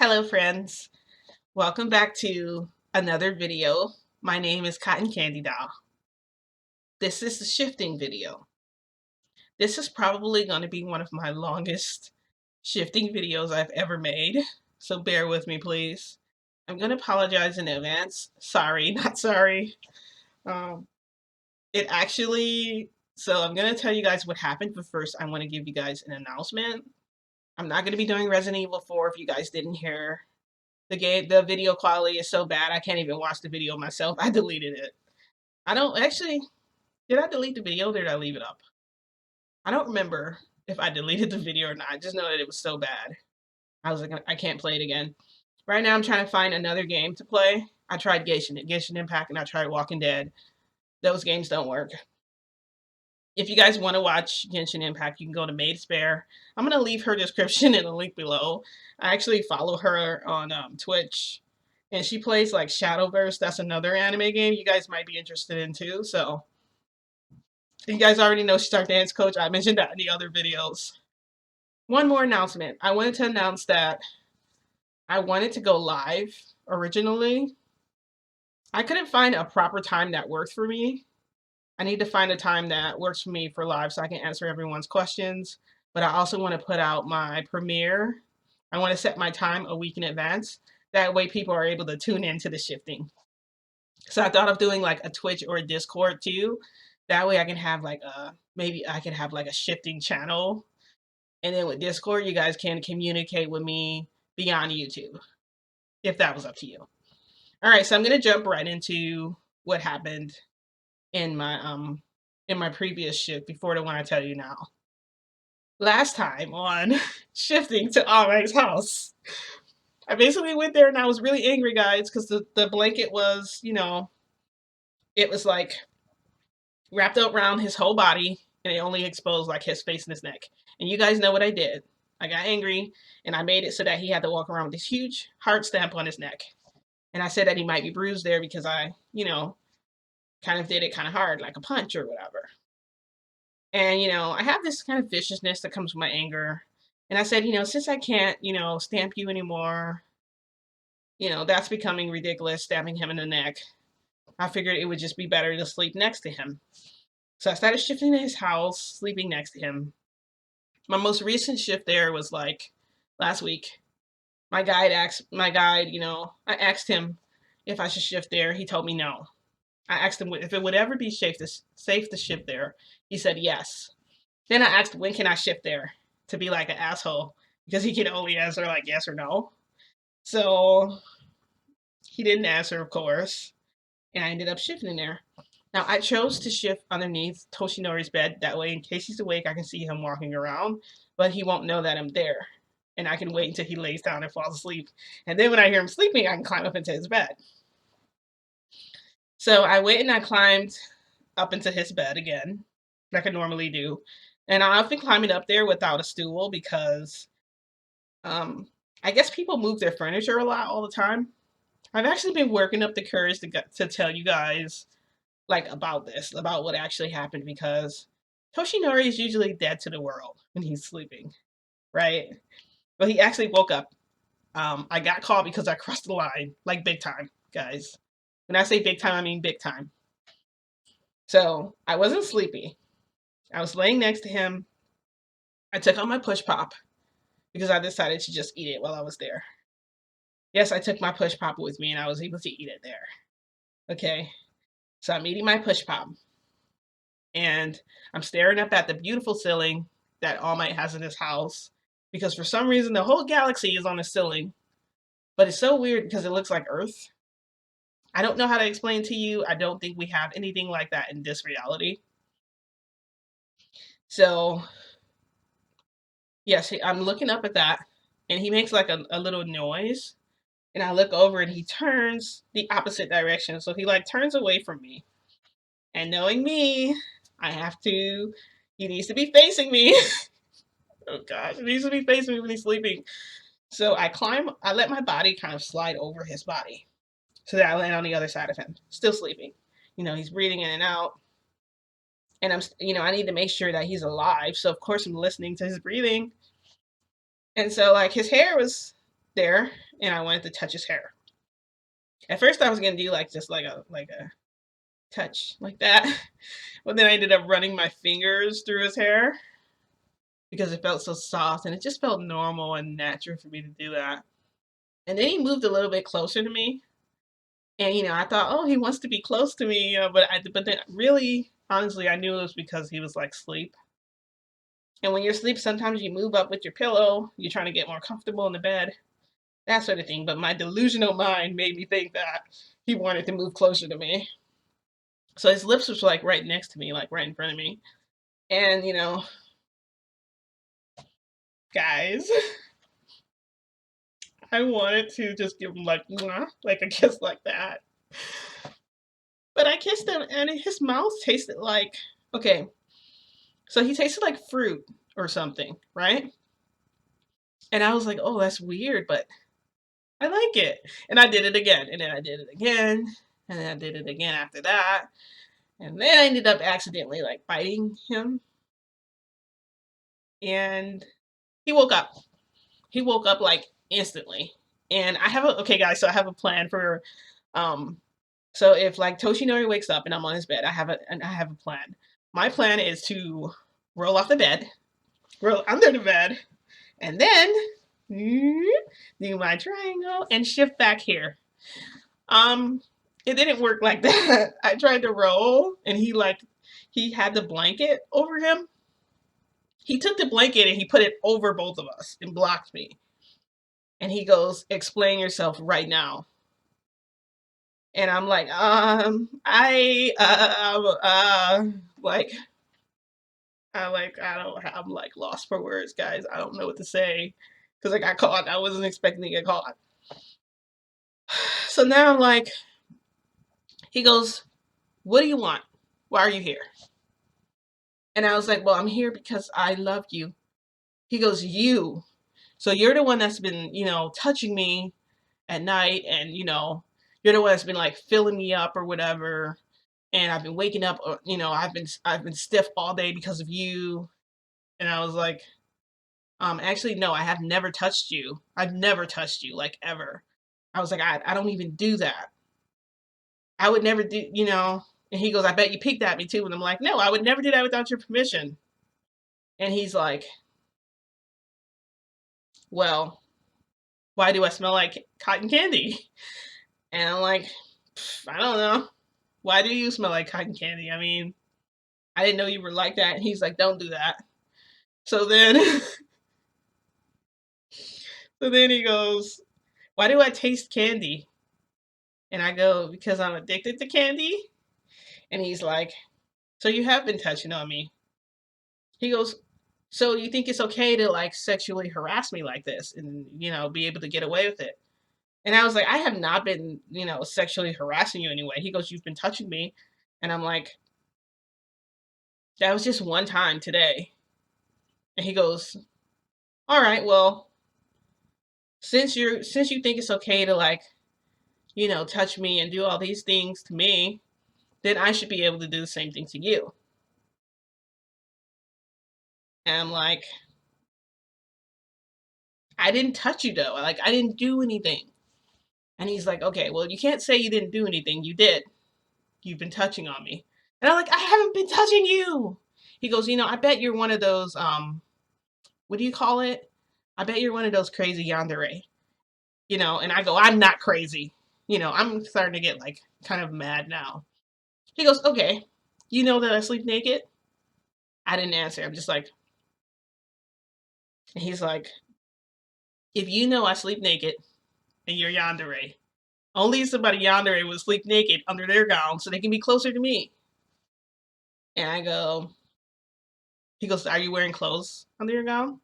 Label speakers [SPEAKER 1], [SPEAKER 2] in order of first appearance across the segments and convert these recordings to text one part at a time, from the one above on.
[SPEAKER 1] Hello friends, welcome back to another video. My name is Cotton Candy Doll. This is the shifting video. This is probably going to be one of my longest shifting videos I've ever made, so bear with me please. I'm going to apologize in advance. Sorry, not sorry. Um, so I'm going to tell you guys what happened, but first I want to give you guys an announcement. I'm not going to be doing Resident Evil 4 if you guys didn't hear. The video quality is so bad I can't even watch the video myself. I deleted it. I don't actually, did I delete the video or did I leave it up? I don't remember if I deleted the video or not. I just know that it was so bad. I was like, I can't play it again. Right now I'm trying to find another game to play. I tried Genshin Impact and I tried Walking Dead. Those games don't work. If you guys want to watch Genshin Impact, you can go to MaidSpare. I'm going to leave her description in the link below. I actually follow her on Twitch. And she plays like Shadowverse. That's another anime game you guys might be interested in too. So you guys already know she's our dance coach. I mentioned that in the other videos. One more announcement. I wanted to announce that I wanted to go live originally. I couldn't find a proper time that worked for me. I need to find a time that works for me for live so I can answer everyone's questions. But I also want to put out my premiere. I want to set my time a week in advance. That way people are able to tune into the shifting. So I thought of doing like a Twitch or a Discord too. That way I can have like maybe I can have like a shifting channel. And then with Discord, you guys can communicate with me beyond YouTube, if that was up to you. All right, so I'm gonna jump right into what happened in my previous shift before the one I tell you now. Last time on shifting to Almag's house, I basically went there and I was really angry, guys, because the blanket was, it was like wrapped up around his whole body and it only exposed like his face and his neck. And you guys know what I did. I got angry and I made it so that he had to walk around with this huge heart stamp on his neck. And I said that he might be bruised there because I, kind of did it kind of hard, like a punch or whatever. And, I have this kind of viciousness that comes with my anger. And I said, since I can't, stamp you anymore, that's becoming ridiculous, stabbing him in the neck. I figured it would just be better to sleep next to him. So I started shifting to his house, sleeping next to him. My most recent shift there was like last week. I asked him if I should shift there. He told me no. I asked him if it would ever be safe to shift there. He said yes. Then I asked when can I shift there to be like an asshole because he can only answer like yes or no. So he didn't answer, of course, and I ended up shifting there. Now I chose to shift underneath Toshinori's bed. That way, in case he's awake, I can see him walking around, but he won't know that I'm there. And I can wait until he lays down and falls asleep. And then when I hear him sleeping, I can climb up into his bed. So I went and I climbed up into his bed again, like I normally do. And I often climb it up there without a stool because I guess people move their furniture a lot all the time. I've actually been working up the courage to tell you guys like about what actually happened because Toshinori is usually dead to the world when he's sleeping, right? But he actually woke up. I got caught because I crossed the line, like big time, guys. When I say big time, I mean big time. So I wasn't sleepy. I was laying next to him. I took out my push pop because I decided to just eat it while I was there. Yes, I took my push pop with me and I was able to eat it there. Okay. So I'm eating my push pop. And I'm staring up at the beautiful ceiling that All Might has in his house. Because for some reason the whole galaxy is on the ceiling. But it's so weird because it looks like Earth. I don't know how to explain to you. I don't think we have anything like that in this reality. So, yes, I'm looking up at that. And he makes like a little noise. And I look over and he turns the opposite direction. So he like turns away from me. And knowing me, he needs to be facing me. Oh gosh, he needs to be facing me when he's sleeping. So I let my body kind of slide over his body so that I land on the other side of him, still sleeping. He's breathing in and out. And I need to make sure that he's alive. So of course I'm listening to his breathing. And so like his hair was there, and I wanted to touch his hair. At first, I was gonna do like just like a touch like that, but then I ended up running my fingers through his hair because it felt so soft, and it just felt normal and natural for me to do that. And then he moved a little bit closer to me, and I thought, oh, he wants to be close to me, but then really, honestly, I knew it was because he was like asleep. And when you're asleep, sometimes you move up with your pillow, you're trying to get more comfortable in the bed, that sort of thing. But my delusional mind made me think that he wanted to move closer to me. So his lips was like right next to me, like right in front of me. And guys, I wanted to just give him like mwah, like a kiss like that. But I kissed him and his mouth tasted like, okay, so he tasted like fruit or something, right? And I was like, oh, that's weird, but I like it. And I did it again, and then I did it again, and then I did it again after that. And then I ended up accidentally like biting him, and he woke up. He woke up like instantly. And I have okay guys, so I have a plan for um so if like Toshinori wakes up and I'm on his bed, I have a plan. My plan is to roll off the bed, roll under the bed, and then do my triangle and shift back here. Um, it didn't work like that. I tried to roll, and he had the blanket over him. He took the blanket and he put it over both of us and blocked me. And he goes, "Explain yourself right now." And I'm like, like, I'm like lost for words, guys. I don't know what to say because I got caught. I wasn't expecting to get caught. So now I'm like, he goes, "What do you want? Why are you here?" And I was like, "Well, I'm here because I love you." He goes, "You? So you're the one that's been, touching me at night, and you're the one that's been like filling me up or whatever, and I've been waking up, or I've been stiff all day because of you." And I was like, actually, no, I have never touched you. I've never touched you, like, ever. I was like, I don't even do that. I would never do. And he goes, "I bet you peeked at me too." And I'm like, "No, I would never do that without your permission." And he's like, "Well, why do I smell like cotton candy?" And I'm like, "I don't know. Why do you smell like cotton candy? I mean, I didn't know you were like that." And he's like, "Don't do that." So then, so then he goes, "Why do I taste candy?" And I go, "Because I'm addicted to candy." And he's like, "So you have been touching on me." He goes, "So you think it's okay to like sexually harass me like this and, be able to get away with it?" And I was like, "I have not been, sexually harassing you anyway." He goes, "You've been touching me." And I'm like, "That was just one time today." And he goes, "All right, well, since you think it's okay to like, touch me and do all these things to me, then I should be able to do the same thing to you." And I'm like, "I didn't touch you though. Like I didn't do anything." And he's like, "Okay, well, you can't say you didn't do anything. You did. You've been touching on me." And I'm like, "I haven't been touching you." He goes, "I bet you're one of those what do you call it? I bet you're one of those crazy yandere." And I go, "I'm not crazy." I'm starting to get like kind of mad now. He goes, "Okay, you know that I sleep naked?" I didn't answer. I'm just like, and he's like, "If you know I sleep naked and you're yandere, only somebody yandere would sleep naked under their gown so they can be closer to me." And I go, he goes, "Are you wearing clothes under your gown?"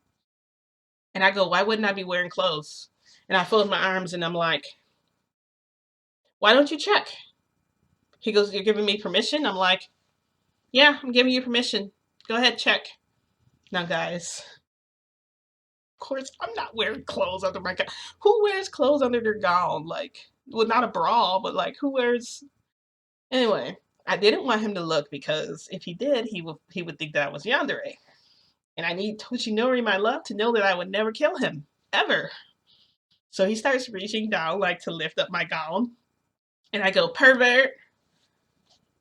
[SPEAKER 1] And I go, "Why wouldn't I be wearing clothes?" And I fold my arms and I'm like, "Why don't you check?" He goes, "You're giving me permission?" I'm like, "Yeah, I'm giving you permission. Go ahead, check." Now, guys, of course, I'm not wearing clothes under my gown. Who wears clothes under their gown? Like, well, not a bra, but like, who wears? Anyway, I didn't want him to look because if he did, he would think that I was yandere. And I need Toshinori, my love, to know that I would never kill him ever. So he starts reaching down like to lift up my gown. And I go, pervert.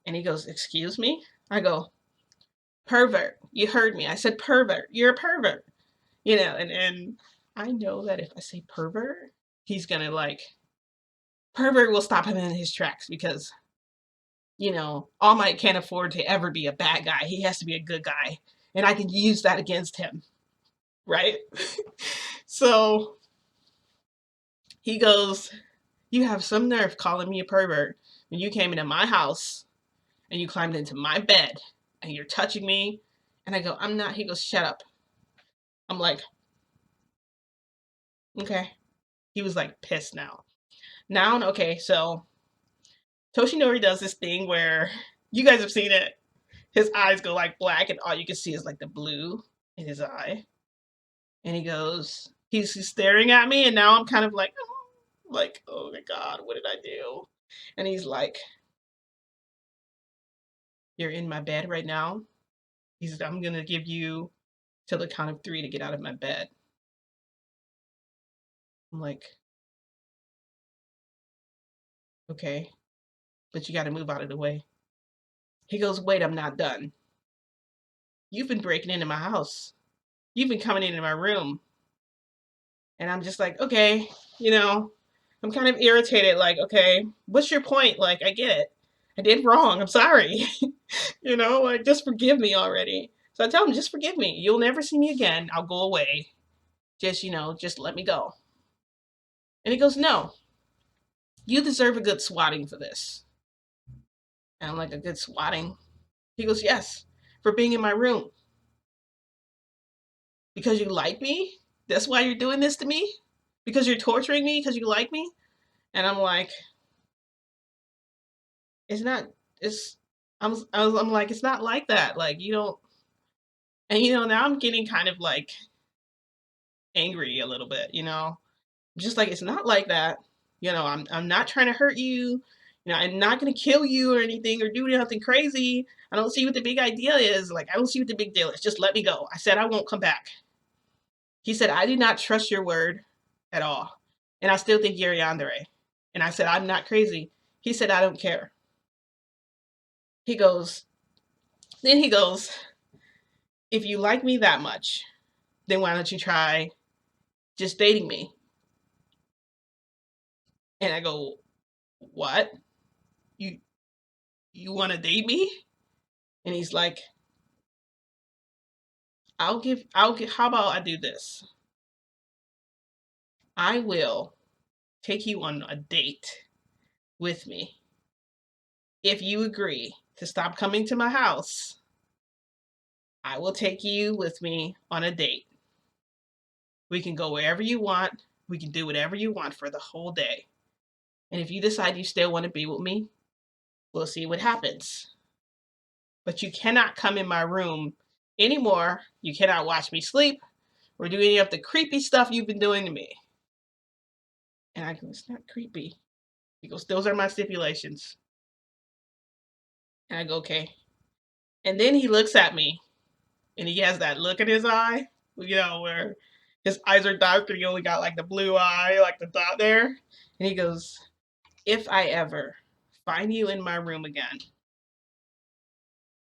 [SPEAKER 1] And he goes, excuse me? I go, pervert. You heard me. I said pervert. You're a pervert. And I know that if I say pervert, he's gonna like pervert will stop him in his tracks because All Might can't afford to ever be a bad guy. He has to be a good guy. And I can use that against him. Right? So he goes, you have some nerve calling me a pervert when you came into my house and you climbed into my bed and you're touching me. And I go, I'm not. He goes, shut up. I'm like, okay. He was like pissed now. Okay, so Toshinori does this thing where you guys have seen it. His eyes go like black and all you can see is like the blue in his eye. And he goes, he's staring at me and now I'm kind of like, oh my God, what did I do? And he's like, you're in my bed right now. He said, I'm going to give you till the count of 3 to get out of my bed. I'm like, okay, but you got to move out of the way. He goes, wait, I'm not done. You've been breaking into my house. You've been coming into my room. And I'm just like, okay, I'm kind of irritated. Like, okay, what's your point? Like, I get it. I did wrong. I'm sorry. Like, just forgive me already. So I tell him, just forgive me. You'll never see me again. I'll go away. Just let me go. And he goes, no, you deserve a good swatting for this. And I'm like, a good swatting? He goes, yes, for being in my room. Because you like me? That's why you're doing this to me? Because you're torturing me because you like me? And I'm like, it's not, it's, I'm like, it's not like that. Like, you don't, and now I'm getting kind of like angry a little bit, just like, it's not like that. I'm not trying to hurt you. I'm not going to kill you or anything or do nothing crazy. I don't see what the big idea is. Like, I don't see what the big deal is. Just let me go. I said, I won't come back. He said, I do not trust your word at all. And I still think you're yandere. And I said, I'm not crazy. He said, I don't care. He goes, if you like me that much, then why don't you try just dating me? And I go, what? You want to date me? And he's like, how about I do this? I will take you on a date with me if you agree to stop coming to my house. I will take you with me on a date. We can go wherever you want. We can do whatever you want for the whole day. And if you decide you still want to be with me, we'll see what happens. But you cannot come in my room anymore. You cannot watch me sleep or do any of the creepy stuff you've been doing to me. And I go, it's not creepy. He goes, those are my stipulations. And I go, okay. And then he looks at me and he has that look in his eye, where his eyes are dark and he only got like the blue eye, like the dot there. And he goes, if I ever find you in my room again,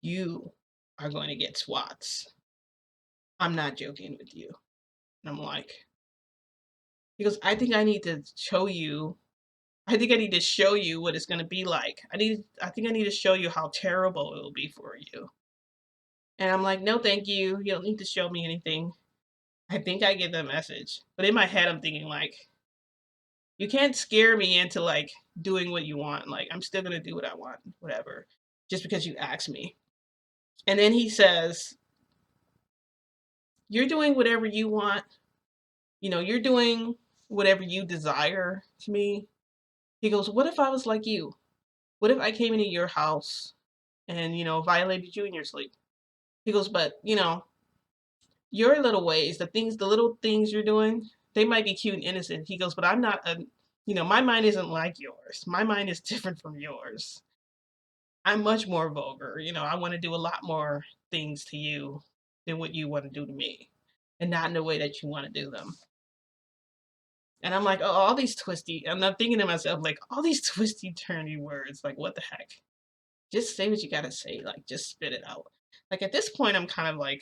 [SPEAKER 1] you are going to get swats. I'm not joking with you. And I'm like, he goes, I think I need to show you what it's going to be like. I think I need to show you how terrible it will be for you. And I'm like, no, thank you. You don't need to show me anything. I think I get the message. But in my head, I'm thinking like, you can't scare me into like doing what you want. Like, I'm still going to do what I want, whatever, just because you asked me. And then he says, you're doing whatever you want. You're doing whatever you desire to me. He goes, what if I was like you? What if I came into your house and, violated you in your sleep? He goes, but, your little ways, the little things you're doing, they might be cute and innocent. He goes, but I'm not my mind isn't like yours. My mind is different from yours. I'm much more vulgar. I want to do a lot more things to you than what you want to do to me, and not in the way that you want to do them. And I'm like, oh, all these twisty, and I'm thinking to myself, like, all these twisty, turny words, like, what the heck? Just say what you gotta say, like, just spit it out. Like, at this point, I'm kind of like,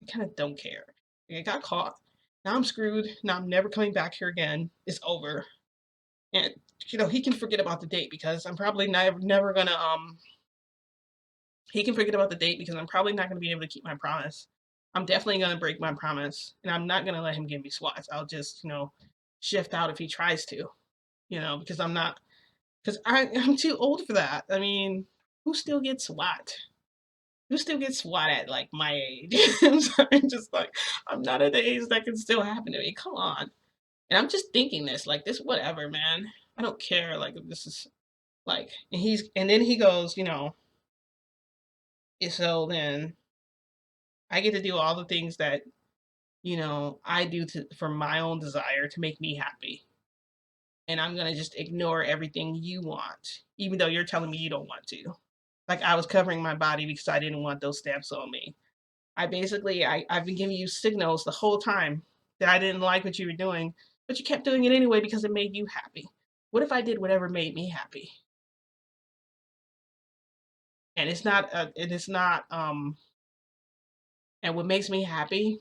[SPEAKER 1] I kind of don't care. Like, I got caught. Now I'm screwed. Now I'm never coming back here again. It's over. And, he can forget about the date because I'm probably never gonna, he can forget about the date because I'm probably not gonna be able to keep my promise. I'm definitely gonna break my promise, and I'm not gonna let him give me swats. I'll just, shift out if he tries to, because I'm not, because I'm too old for that. I mean, who still gets SWAT? Who still gets SWAT at like my age? I'm just like, I'm not at the age that can still happen to me. Come on. And I'm just thinking this, like this, whatever, man. I don't care. Like if this is like, and then he goes, so then I get to do all the things that, I do for my own desire to make me happy. And I'm gonna just ignore everything you want, even though you're telling me you don't want to. Like I was covering my body because I didn't want those stamps on me. I've been giving you signals the whole time that I didn't like what you were doing, but you kept doing it anyway because it made you happy. What if I did whatever made me happy? And and what makes me happy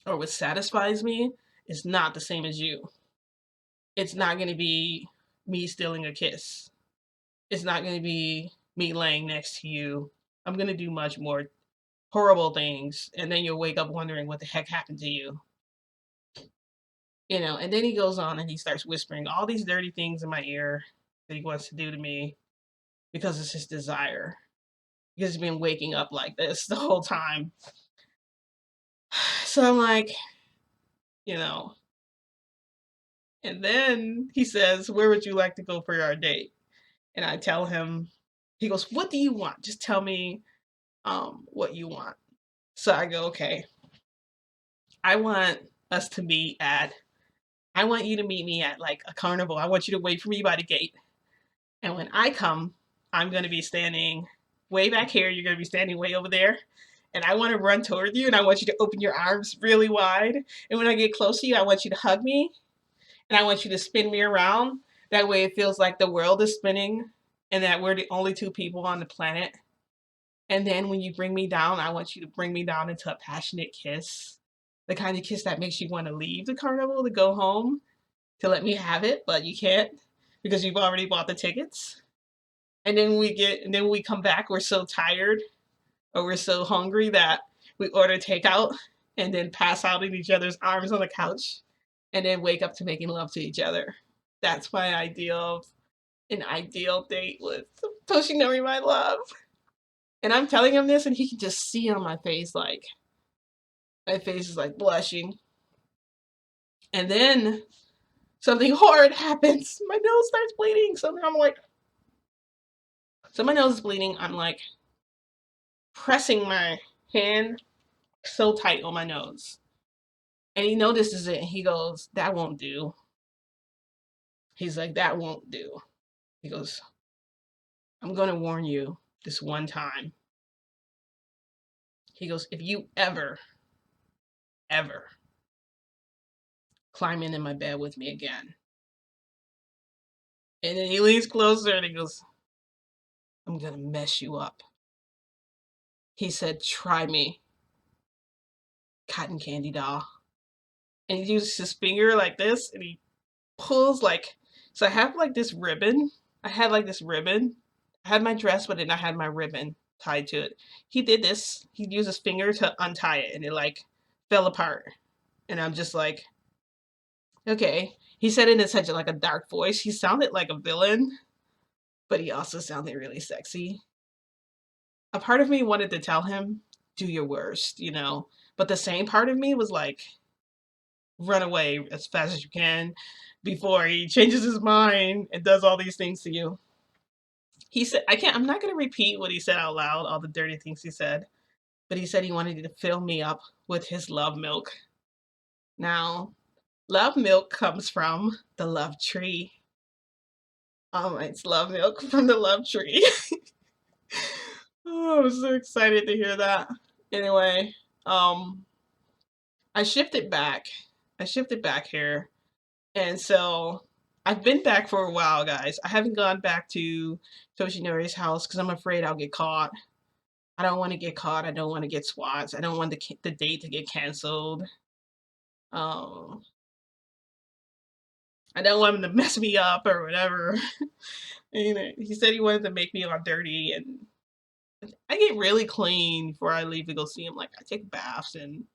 [SPEAKER 1] or what satisfies me is not the same as you. It's not going to be me stealing a kiss. It's not going to be me laying next to you. I'm going to do much more horrible things, and then you'll wake up wondering what the heck happened to you. And then he goes on and he starts whispering all these dirty things in my ear that he wants to do to me because it's his desire. Because he's been waking up like this the whole time. So I'm like, you know, and then he says, where would you like to go for our date? And I tell him, he goes, what do you want? Just tell me what you want. So I go, okay, I want us to meet at, I want you to meet me at like a carnival. I want you to wait for me by the gate. And when I come, I'm going to be standing way back here. You're going to be standing way over there. And I want to run toward you and I want you to open your arms really wide. And when I get close to you, I want you to hug me and I want you to spin me around. That way it feels like the world is spinning and that we're the only two people on the planet. And then when you bring me down, I want you to bring me down into a passionate kiss. The kind of kiss that makes you want to leave the carnival to go home to let me have it, but you can't because you've already bought the tickets. And then we come back, we're so tired or we're so hungry that we order takeout and then pass out in each other's arms on the couch and then wake up to making love to each other. That's my an ideal date with Toshinori, my love. And I'm telling him this and he can just see on my face, like, my face is like blushing. And then something horrid happens. My nose starts bleeding. So my nose is bleeding. I'm like pressing my hand so tight on my nose. And he notices it and he goes, that won't do. He's like, that won't do. He goes, I'm going to warn you this one time. He goes, if you ever climb in my bed with me again. And then he leans closer and he goes, I'm going to mess you up. He said, try me, cotton candy doll. And he uses his finger like this and he pulls like, so I have like this ribbon. I had like this ribbon. I had my dress, but then I had my ribbon tied to it. He did this. He used his finger to untie it and it like fell apart. And I'm just like, okay. He said it in such like a dark voice. He sounded like a villain, but he also sounded really sexy. A part of me wanted to tell him, do your worst, But the same part of me was like, run away as fast as you can before he changes his mind and does all these things to you. He said, I'm not going to repeat what he said out loud, all the dirty things he said, but he said he wanted to fill me up with his love milk. Now, love milk comes from the love tree. It's love milk from the love tree. Oh, I'm so excited to hear that. Anyway, I shifted back. I shifted back here And so I've been back for a while, guys. I haven't gone back to Toshinori's house because I'm afraid I'll get caught. I don't want to get caught. I don't want to get swats. I don't want the date to get canceled. Um, I don't want him to mess me up or whatever. You know, he said he wanted to make me all dirty, and I get really clean before I leave to go see him. Like I take baths, and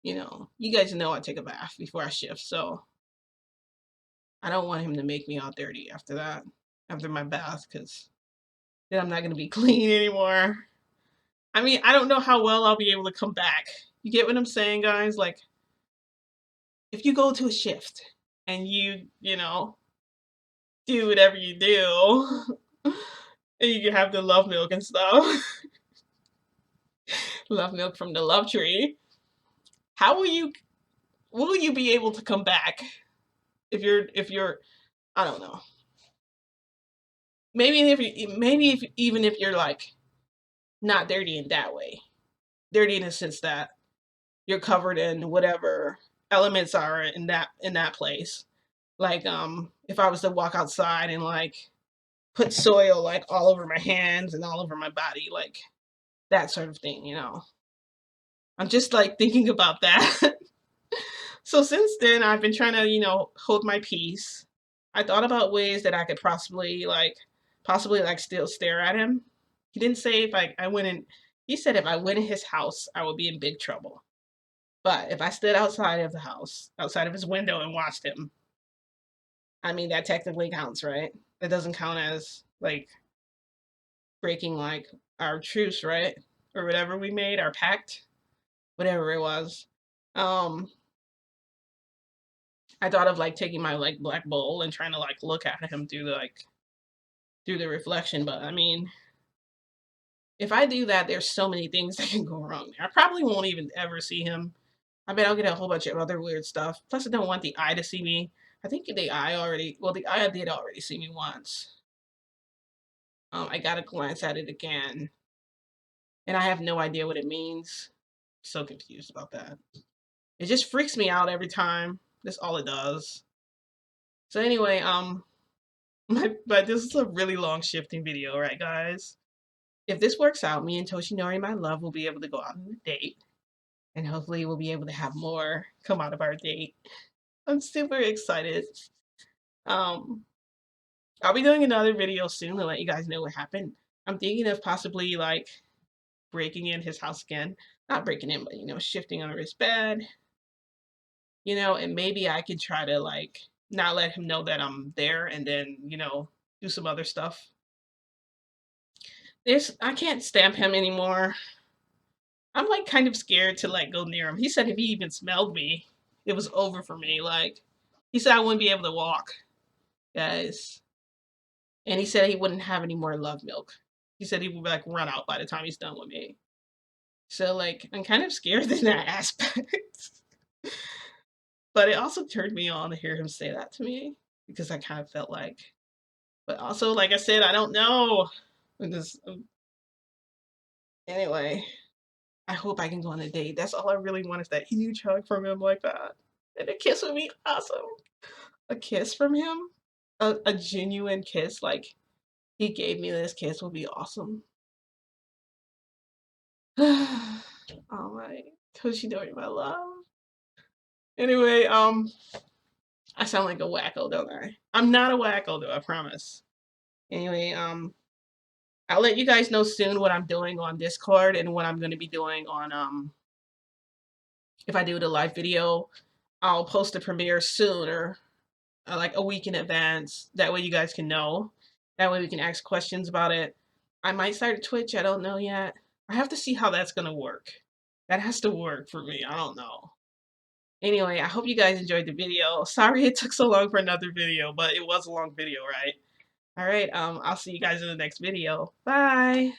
[SPEAKER 1] you know, you guys know I take a bath before I shift, so I don't want him to make me all dirty after that, after my bath, because then I'm not gonna be clean anymore. I mean, I don't know how well I'll be able to come back. You get what I'm saying, guys? Like, if you go to a shift and you know, do whatever you do, and you can have the love milk and stuff, love milk from the love tree, how will you be able to come back if you're I don't know. Maybe if even if you're like not dirty in that way. Dirty in the sense that you're covered in whatever elements are in that place. Like if I was to walk outside and like put soil like all over my hands and all over my body, like that sort of thing, you know. I'm just like thinking about that. So since then I've been trying to, you know, hold my peace. I thought about ways that I could possibly like still stare at him. He didn't say if I went in he said if I went in his house I would be in big trouble. But if I stood outside of the house, outside of his window and watched him, I mean that technically counts, right? That doesn't count as like breaking like our truce, right? Or whatever we made, our pact, whatever it was. Um, I thought of like taking my like black bowl and trying to like look at him through the like through the reflection, but I mean, if I do that, there's so many things that can go wrong. I probably won't even ever see him. I bet I'll get a whole bunch of other weird stuff. Plus, I don't want the eye to see me. I think the eye did already see me once. I got to glance at it again, and I have no idea what it means. So confused about that. It just freaks me out every time. That's all it does. So anyway, but this is a really long shifting video, right, guys? If this works out, me and Toshinori, my love, will be able to go out on a date, and hopefully we'll be able to have more come out of our date. I'm super excited. Um, I'll be doing another video soon to let you guys know what happened. I'm thinking of possibly like breaking in his house again. Not breaking in, but you know, shifting under his bed. You know, and maybe I could try to like not let him know that I'm there and then, you know, do some other stuff. I can't stamp him anymore. I'm like kind of scared to like go near him. He said if he even smelled me, it was over for me. Like he said I wouldn't be able to walk, guys. And he said he wouldn't have any more love milk. He said he would like run out by the time he's done with me. So like I'm kind of scared in that aspect. But it also turned me on to hear him say that to me because I kind of felt like but also like I said, I don't know. Anyway, I hope I can go on a date. That's all I really want is that huge hug from him like that. And a kiss would be awesome. A kiss from him? A genuine kiss, like he gave me this kiss would be awesome. Oh my Toshinori, my love. Anyway, I sound like a wacko, don't I? I'm not a wacko though, I promise. Anyway, I'll let you guys know soon what I'm doing on Discord and what I'm gonna be doing on if I do the live video. I'll post the premiere sooner, like a week in advance. That way you guys can know. That way we can ask questions about it. I might start a Twitch, I don't know yet. I have to see how that's gonna work. That has to work for me, I don't know. Anyway, I hope you guys enjoyed the video. Sorry it took so long for another video, but it was a long video, right? Alright, I'll see you guys in the next video. Bye!